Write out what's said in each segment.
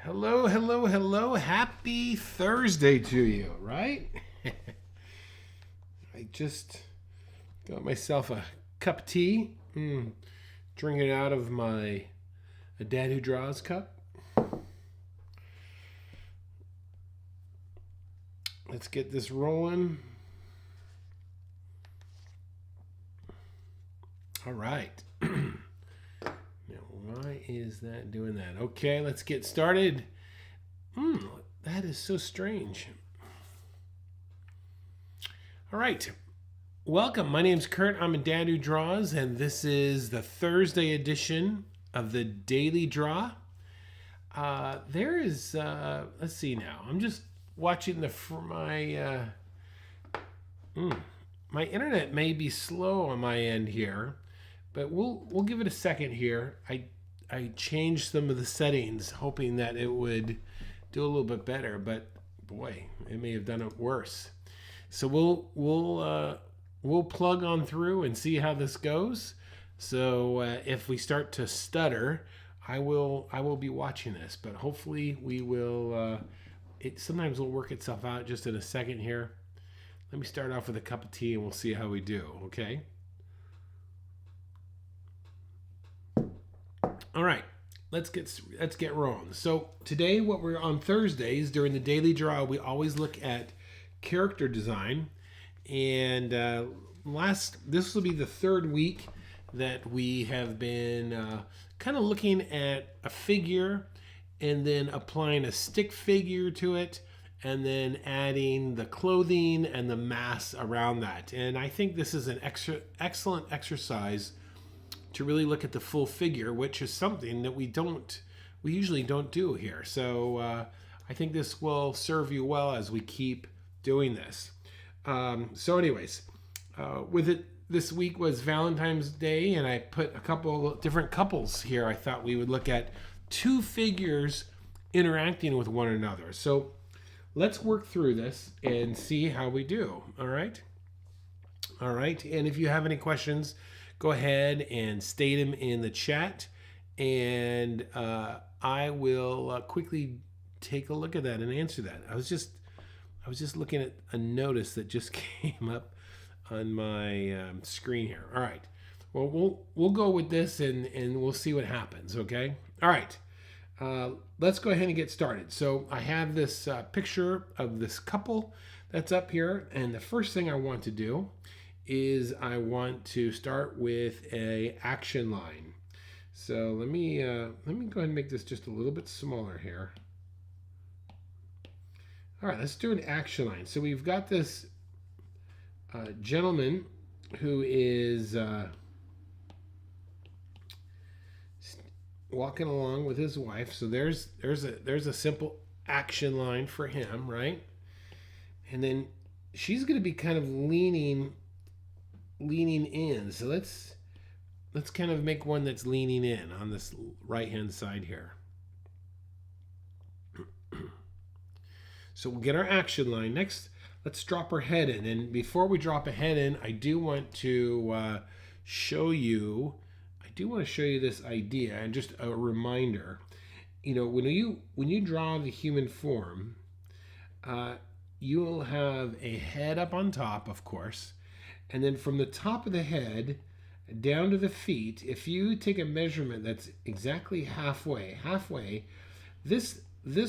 Hello, hello, hello. Happy Thursday to you, right? I just got myself a cup of tea. Drinking it out of my A Dad Who Draws cup. Let's get this rolling. All right. Now, why is that doing that? Okay, let's get started. That is so strange. All right. Welcome. My name's Kurt. I'm a dad who draws, and this is the Thursday edition of the Daily Draw. Let's see now. I'm just watching my internet may be slow on my end here, but we'll give it a second here. I changed some of the settings, hoping that it would do a little bit better, but boy, it may have done it worse. So we'll plug on through and see how this goes. So if we start to stutter, I will be watching this, but hopefully we will. It sometimes will work itself out. Just in a second here. Let me start off with a cup of tea and we'll see how we do. Okay. All right. Let's get rolling. So today, what we're on Thursdays during the Daily Draw, we always look at character design, and this will be the third week that we have been kind of looking at a figure and then applying a stick figure to it and then adding the clothing and the mass around that. And I think this is an excellent exercise to really look at the full figure, which is something that we usually don't do here. So I think this will serve you well as we keep doing this. With it, this week was Valentine's Day, and I put a couple different couples here. I thought we would look at two figures interacting with one another. So let's work through this and see how we do. All right. And if you have any questions, go ahead and state them in the chat, and I will quickly take a look at that and answer that. I was just looking at a notice that just came up on my screen here. All right. Well, we'll go with this and we'll see what happens. Okay. All right. Let's go ahead and get started. So I have this picture of this couple that's up here, and the first thing I want to do is I want to start with a action line. So let me go ahead and make this just a little bit smaller here. All right, let's do an action line. So we've got this gentleman who is walking along with his wife. So there's a simple action line for him, right? And then she's going to be kind of leaning in. So let's kind of make one that's leaning in on this right hand side here. So we'll get our action line. Next, let's drop her head in. And before we drop a head in, I do want to show you this idea, and just a reminder. You know, when you draw the human form, you'll have a head up on top, of course, and then from the top of the head down to the feet, if you take a measurement that's exactly halfway, this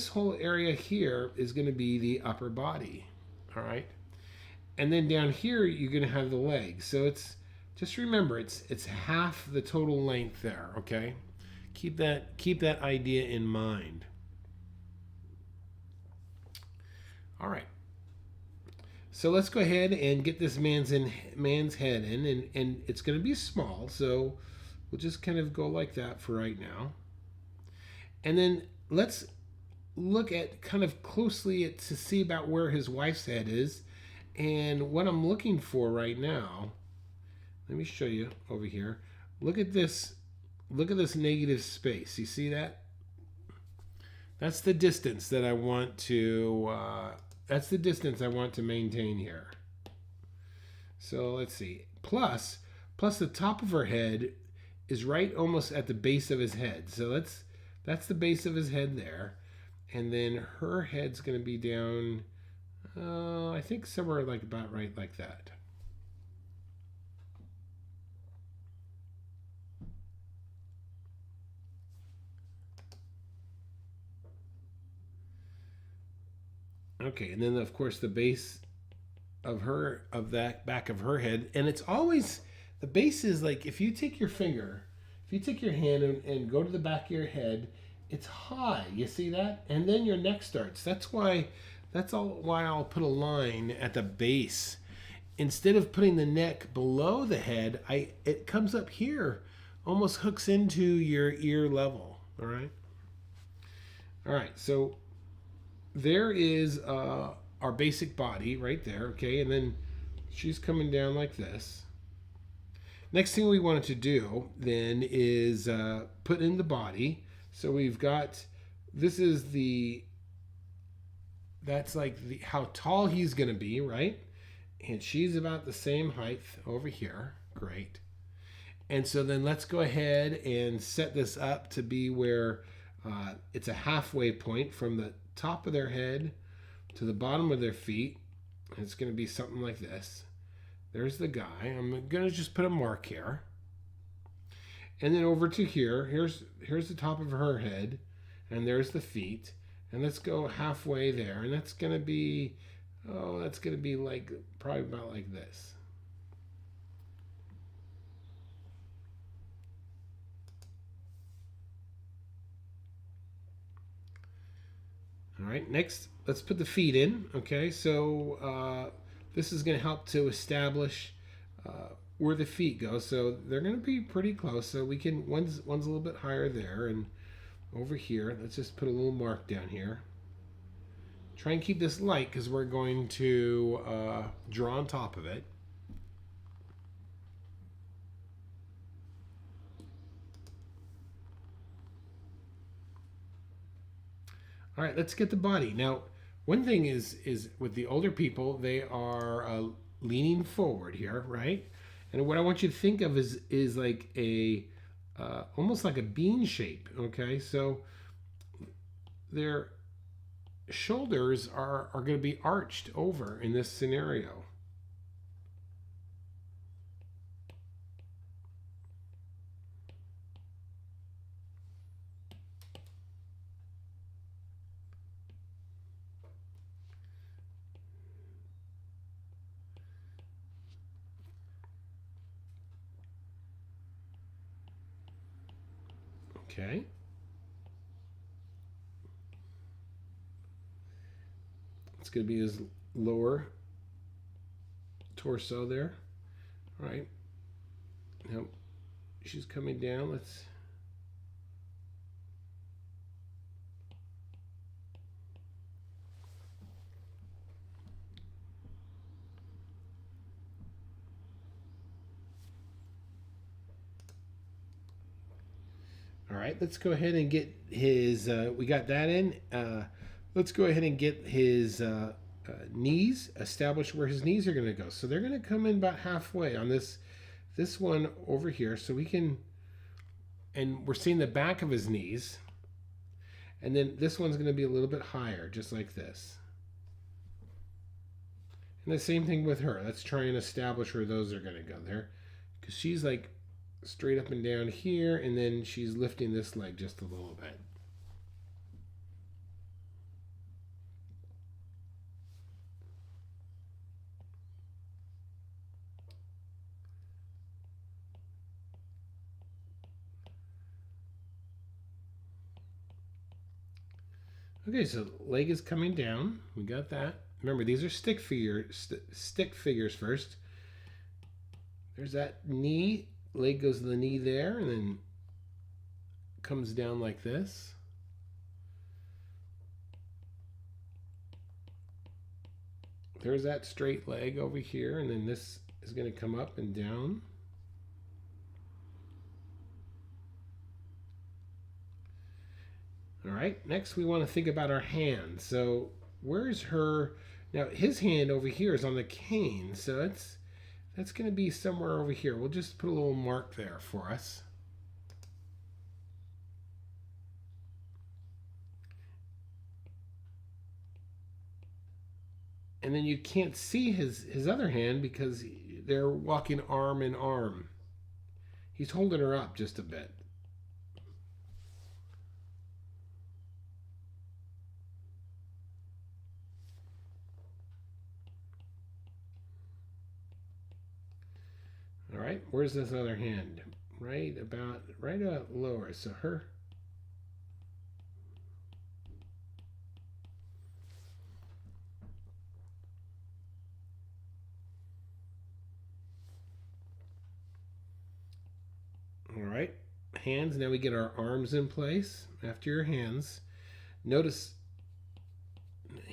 whole area here is going to be the upper body. All right. And then down here, you're going to have the legs. So just remember, it's half the total length there. Okay. Keep that idea in mind. All right. So let's go ahead and get this man's head in, and it's going to be small. So we'll just kind of go like that for right now. And then let's look at kind of closely to see about where his wife's head is. And what I'm looking for right now, let me show you over here. Look at this negative space. You see that? That's the distance that I want to maintain here. So let's see. Plus the top of her head is right almost at the base of his head. So that's the base of his head there. And then her head's going to be down, I think somewhere like about right like that. Okay, and then of course the base of that back of her head, and it's always the base is like if you take your finger, if you take your hand and go to the back of your head, it's high. You see that, and then your neck starts. That's all why I'll put a line at the base instead of putting the neck below the head. It comes up here, almost hooks into your ear level. All right. All right. So there is our basic body right there, okay? And then she's coming down like this. Next thing we wanted to do then is put in the body. So we've got, this is that's like how tall he's gonna be, right? And she's about the same height over here. Great. And so then let's go ahead and set this up to be where it's a halfway point from the top of their head to the bottom of their feet. It's going to be something like this. There's the guy. I'm going to just put a mark here. And then over to here. Here's the top of her head. And there's the feet. And let's go halfway there. And that's going to be, that's going to be like, probably about like this. All right, next, let's put the feet in. Okay, so this is going to help to establish where the feet go. So they're going to be pretty close. So we can, one's a little bit higher there, and over here, let's just put a little mark down here. Try and keep this light because we're going to draw on top of it. All right, let's get the body. Now, one thing is with the older people, they are leaning forward here, right? And what I want you to think of is like a almost like a bean shape. Okay, so their shoulders are going to be arched over in this scenario. Okay. It's going to be his lower torso there. All right. Now she's coming down. Let's. All right, let's go ahead and get his, we got that in. Let's go ahead and get his knees, establish where his knees are going to go. So they're going to come in about halfway on this one over here. So we can, and we're seeing the back of his knees. And then this one's going to be a little bit higher, just like this. And the same thing with her. Let's try and establish where those are going to go there. Because she's like straight up and down here, and then she's lifting this leg just a little bit. Okay, so leg is coming down. We got that. Remember, these are stick figures first. There's that knee. Leg goes to the knee there, and then comes down like this. There's that straight leg over here, and then this is going to come up and down. All right, next we want to think about our hand. So where's her, now his hand over here is on the cane, so that's going to be somewhere over here. We'll just put a little mark there for us. And then you can't see his other hand because they're walking arm in arm. He's holding her up just a bit. All right, where's this other hand? Right about lower. So her. All right, hands. Now we get our arms in place. After your hands, notice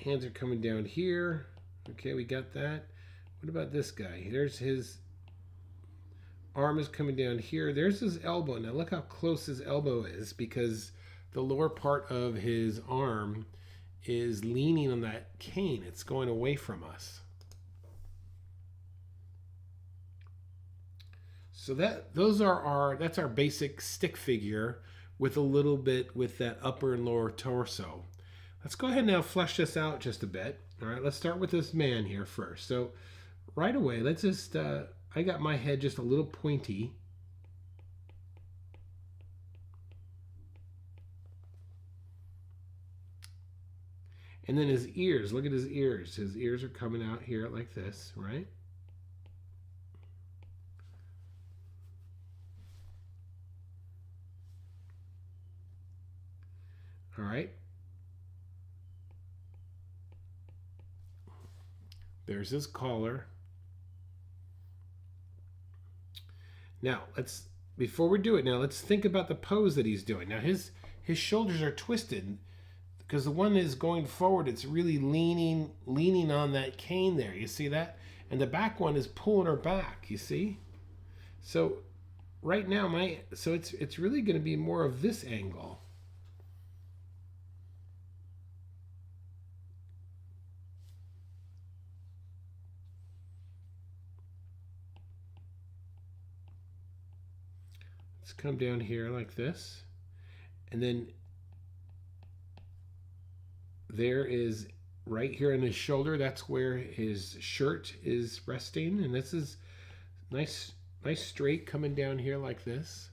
hands are coming down here. Okay, we got that. What about this guy? There's his arm is coming down here. There's his elbow. Now look how close his elbow is because the lower part of his arm is leaning on that cane. It's going away from us. So that's our basic stick figure with a little bit with that upper and lower torso. Let's go ahead and now flesh this out just a bit. All right, let's start with this man here first. So right away, let's just I got my head just a little pointy. And then his ears, look at his ears. His ears are coming out here like this, right? All right. There's his collar. Now, before we do it now, let's think about the pose that he's doing. Now his shoulders are twisted because the one is going forward, it's really leaning on that cane there. You see that? And the back one is pulling her back, you see? So right now it's really going to be more of this angle. Let's come down here like this. And then there is right here on his shoulder, that's where his shirt is resting. And this is nice straight coming down here like this.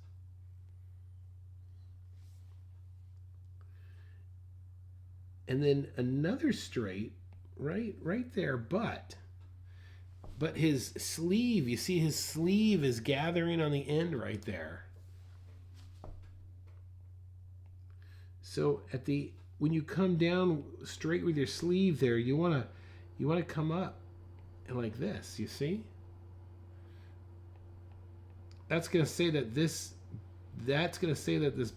And then another straight right there, but his sleeve, you see his sleeve is gathering on the end right there. So when you come down straight with your sleeve there, you want to come up and like this, you see? That's going to say that this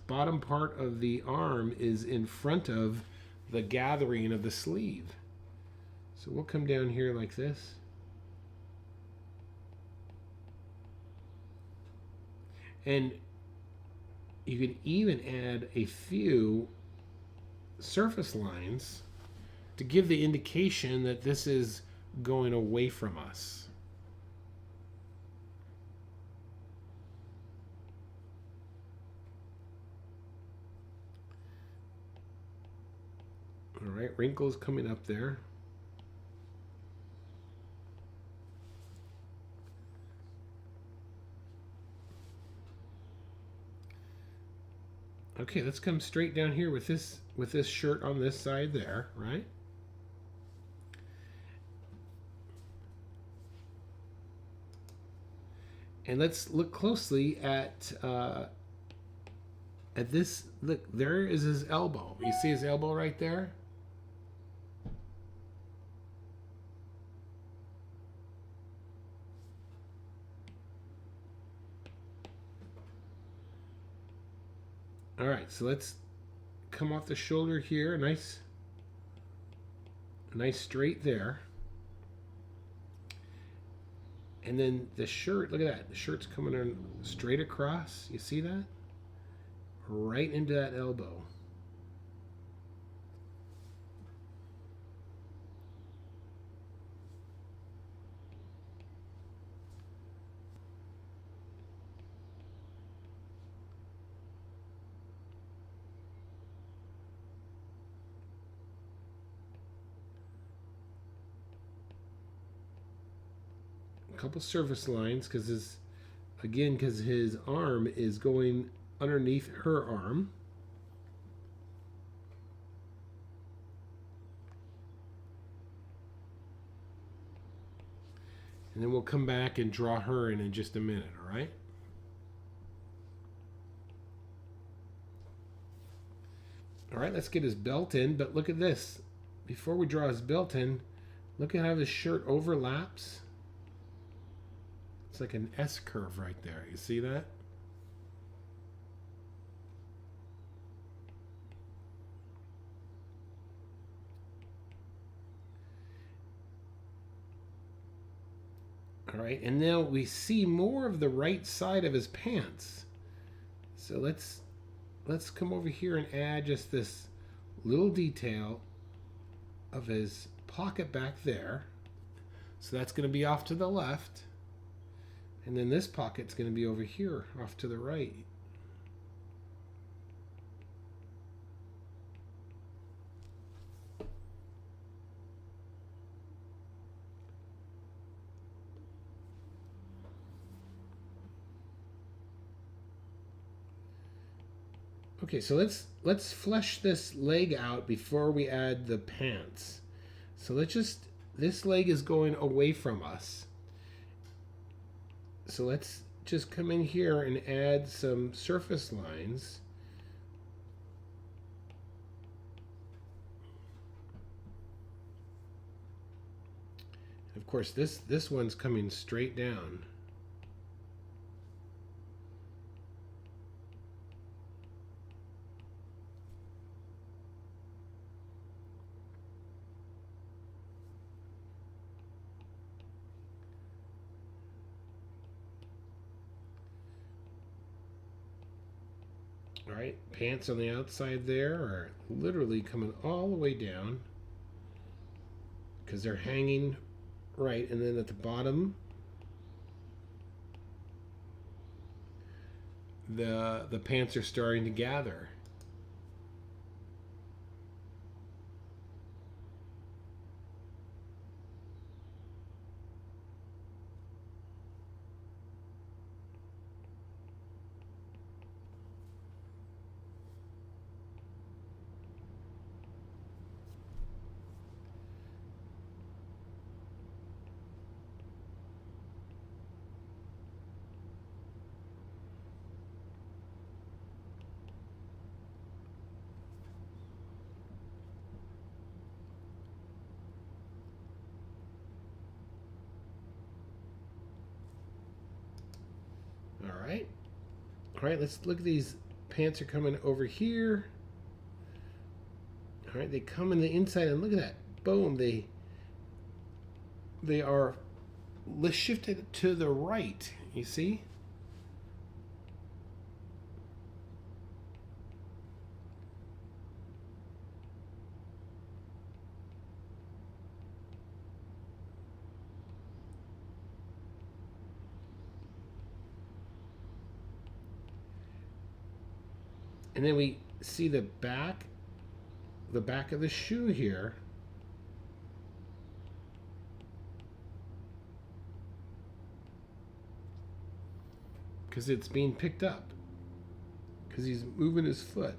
bottom part of the arm is in front of the gathering of the sleeve. So we'll come down here like this. And you can even add a few surface lines to give the indication that this is going away from us. All right, wrinkles coming up there. Okay, let's come straight down here with this shirt on this side there, right? And let's look closely at this. Look, there is his elbow. You see his elbow right there? All right, so let's come off the shoulder here, nice straight there. And then the shirt, look at that. The shirt's coming on straight across. You see that? Right into that elbow. couple surface lines because his arm is going underneath her arm. And then we'll come back and draw her in just a minute, all right? All right, let's get his belt in, but look at this. Before we draw his belt in, look at how his shirt overlaps. It's like an S curve right there. You see that? All right, and now we see more of the right side of his pants. So let's come over here and add just this little detail of his pocket back there. So that's going to be off to the left. And then this pocket's going to be over here, off to the right. Okay, so let's flesh this leg out before we add the pants. So this leg is going away from us. So let's just come in here and add some surface lines. Of course, this one's coming straight down. All right, pants on the outside there are literally coming all the way down because they're hanging right, and then at the bottom the pants are starting to gather. All right, let's look at these. Pants are coming over here. All right, they come in the inside, and look at that. Boom, they are shifted to the right. You see? And then we see the back of the shoe here. Because it's being picked up. Because he's moving his foot.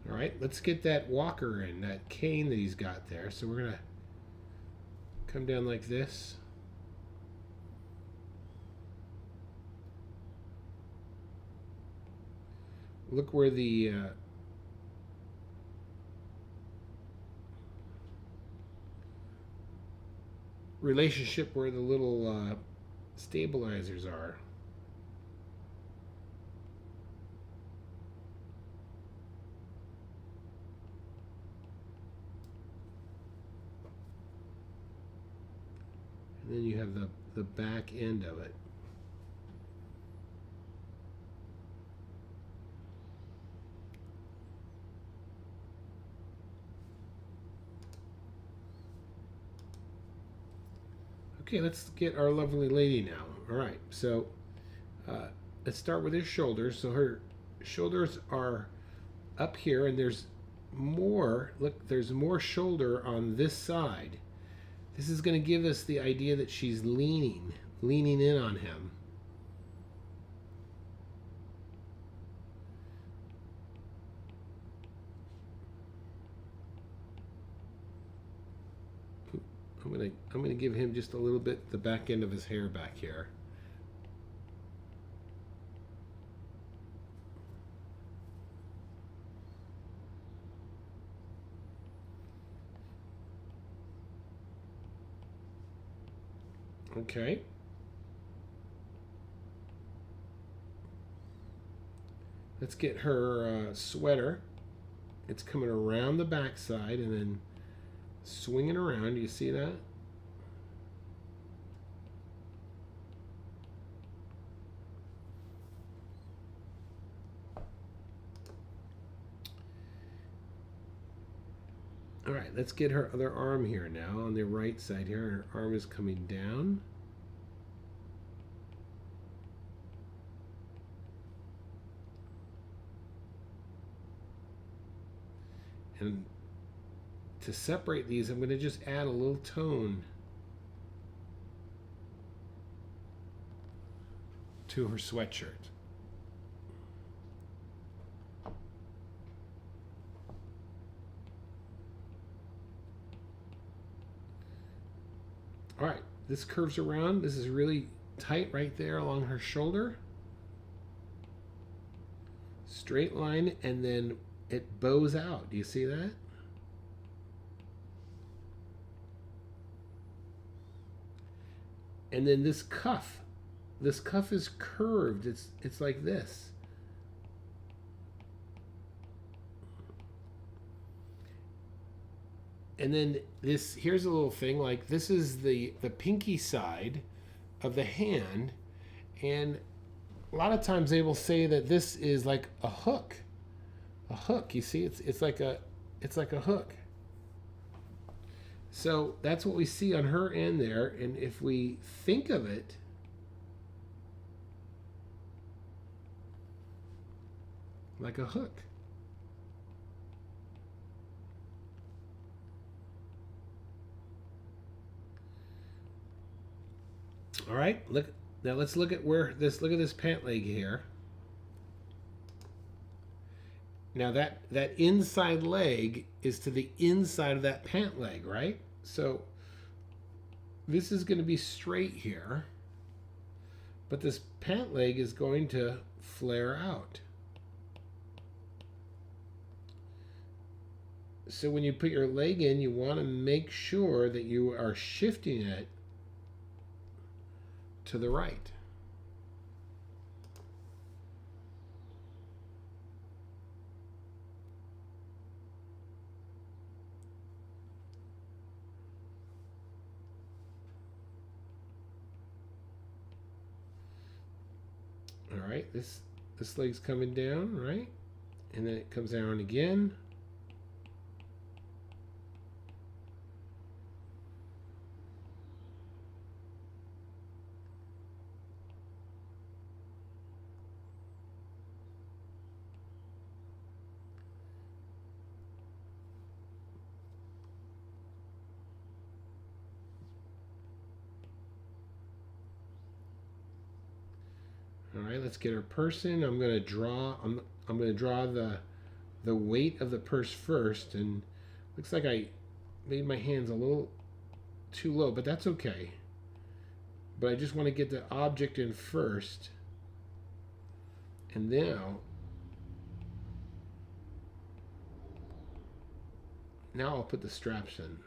All right, let's get that walker in, that cane that he's got there. So we're going to come down like this. Look where the relationship where the little stabilizers are. And then you have the back end of it. Okay, let's get our lovely lady now. All right, so let's start with her shoulders. So her shoulders are up here, and there's more. Look, there's more shoulder on this side. This is going to give us the idea that she's leaning in on him. I'm gonna give him just a little bit the back end of his hair back here. Okay. Let's get her sweater. It's coming around the backside and then swinging around. Do you see that? All right, let's get her other arm here now on the right side here. Her arm is coming down. And to separate these, I'm going to just add a little tone to her sweatshirt. All right, this curves around. This is really tight right there along her shoulder. Straight line, and then it bows out. Do you see that? And then this cuff is curved. It's like this. And then this, here's a little thing, like this is the pinky side of the hand, and a lot of times they will say that this is like a hook. A hook, you see, it's like a hook. So that's what we see on her end there, and if we think of it like a hook. All right, look now. Let's look at look at this pant leg here. Now that inside leg is to the inside of that pant leg, right? So this is going to be straight here, but this pant leg is going to flare out. So when you put your leg in, you want to make sure that you are shifting it to the right. All right, this leg's coming down, right? And then it comes down again. All right, let's get our purse in. I'm gonna draw the weight of the purse first, and looks like I made my hands a little too low, but that's okay. But I just want to get the object in first, and now I'll put the straps in.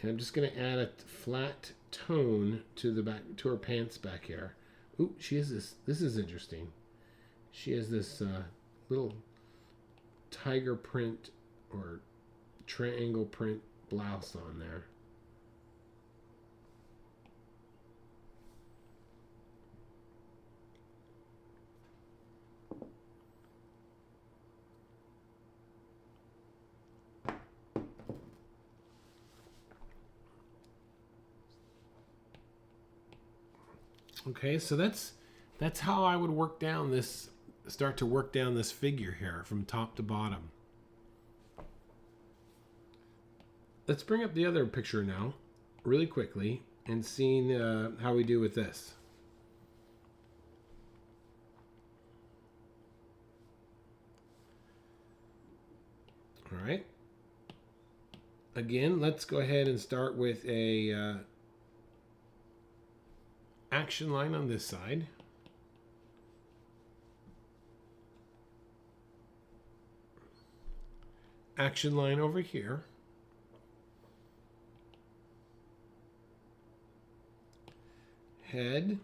And I'm just going to add a flat tone to the back, to her pants back here. Ooh, she has this. This is interesting. She has this little tiger print or triangle print blouse on there. Okay, so that's how I would start to work down this figure here from top to bottom. Let's bring up the other picture now, really quickly, and seeing how we do with this. All right. Again, let's go ahead and start with a action line on this side. Action line over here. Head.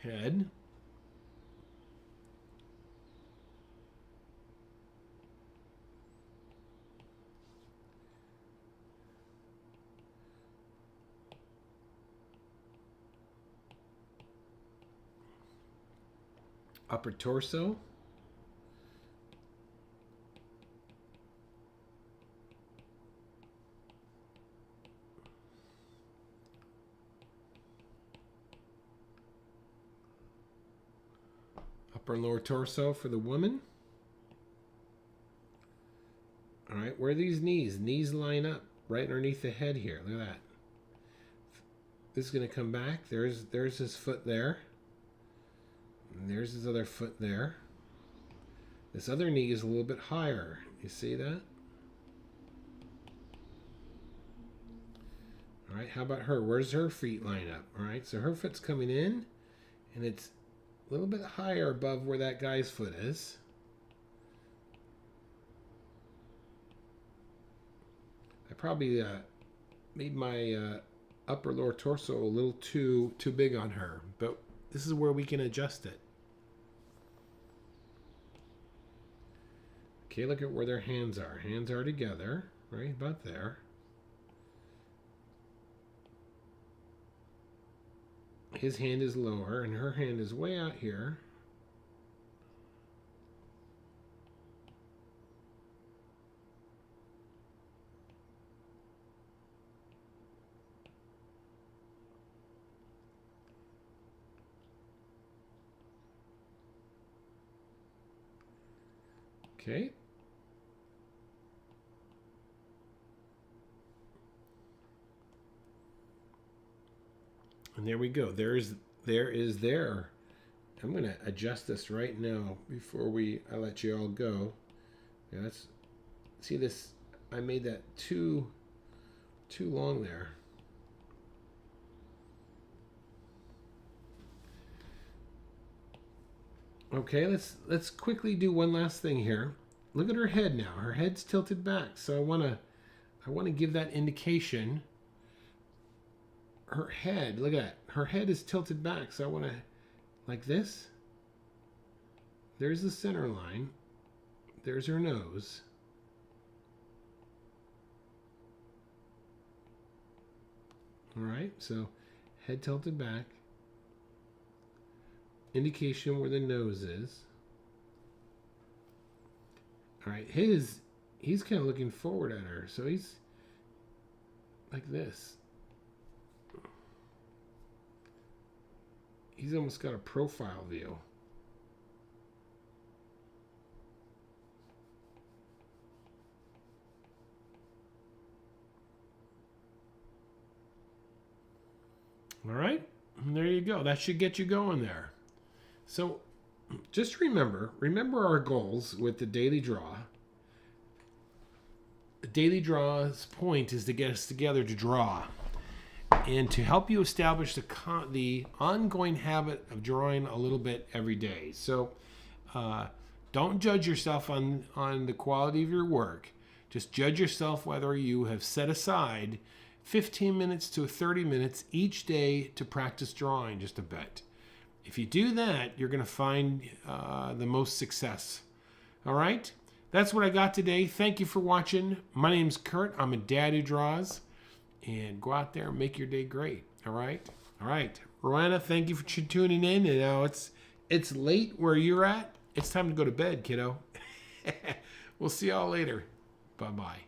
Head. Upper torso. Upper and lower torso for the woman. All right, where are these knees? Knees line up right underneath the head here. Look at that. This is going to come back. There's his foot there. And there's his other foot there. This other knee is a little bit higher. You see that? All right, how about her? Where's her feet line up? All right, so her foot's coming in, and it's a little bit higher above where that guy's foot is. I probably made my upper lower torso a little too big on her, but this is where we can adjust it. Okay, look at where their hands are. Hands are together, right about there. His hand is lower, and her hand is way out here. Okay. And there we go. There is there. I'm going to adjust this right now before I let you all go. Yeah, see this, I made that too long there. Okay, let's quickly do one last thing here. Look at her head now. Her head's tilted back. So I want to give that indication. Her head, look at that. Her head is tilted back. So I want to, like this. There's the center line. There's her nose. All right, so head tilted back. Indication where the nose is. All right, he's kind of looking forward at her. So he's like this. He's almost got a profile view. All right, and there you go. That should get you going there. So just remember our goals with the daily draw. The daily draw's point is to get us together to draw and to help you establish the ongoing habit of drawing a little bit every day. So don't judge yourself on the quality of your work. Just judge yourself whether you have set aside 15 minutes to 30 minutes each day to practice drawing just a bit. If you do that, you're going to find the most success. All right? That's what I got today. Thank you for watching. My name's Kurt. I'm a dad who draws. And go out there and make your day great. All right? All right. Roanna, thank you for tuning in. And now it's late where you're at. It's time to go to bed, kiddo. We'll see y'all later. Bye-bye.